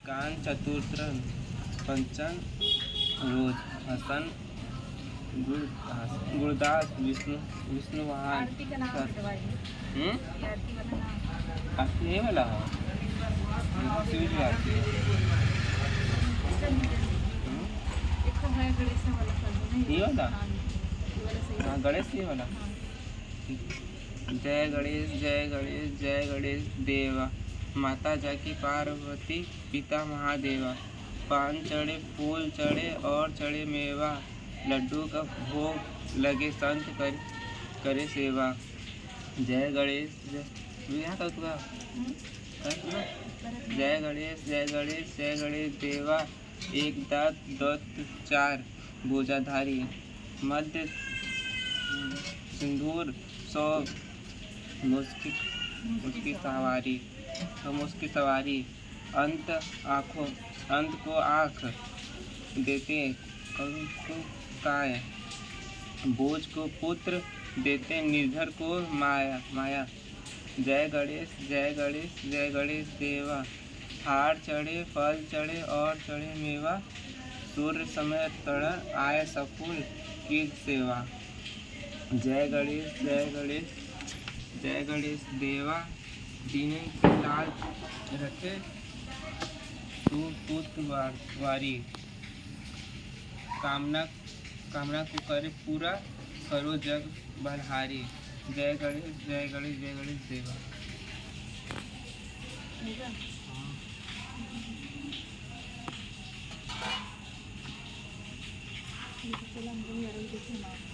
कान चतुर्थ पंचन रोज हसन गुरदास विष्णुवाहन। आरती का नाम दवाई हम्म आरती वाला नाम आरती यही वाला है। शिव जी आरती है। एक तो है गणेश वाला नहीं ये वाला ये वाला सही हाँ है। गणेश ये वाला। जय गणेश जय गणेश जय गणेश देवा। माता जाकी पार्वती पिता महादेवा। पान चढ़े फूल चढ़े और चढ़े मेवा। लड्डू का भोग लगे संत करे सेवा। जय गणेश जय यहाँ का तुका जय गणेश जय गणेश जय गणेश देवा। एक दांत दत्त चार भुजाधारी। मध्य सिंदूर सौ मुस्की सवारी। अंत को आँख देते करुण को काय। बोझ को पुत्र देते निर्धर को माया। जय गणेश जय गणेश जय गणेश देवा। हार चढ़े फल चढ़े और चढ़े मेवा। सूर्य समय तड़ आय सफुल की सेवा। जय गणेश जय गणेश जय गणेश देवा। दीने के लाल रखे सूत वारी। कामना को करे पूरा करो जग बलहारी। जय गणेश जय गणेश जय गणेश देवा। चलो हम लोग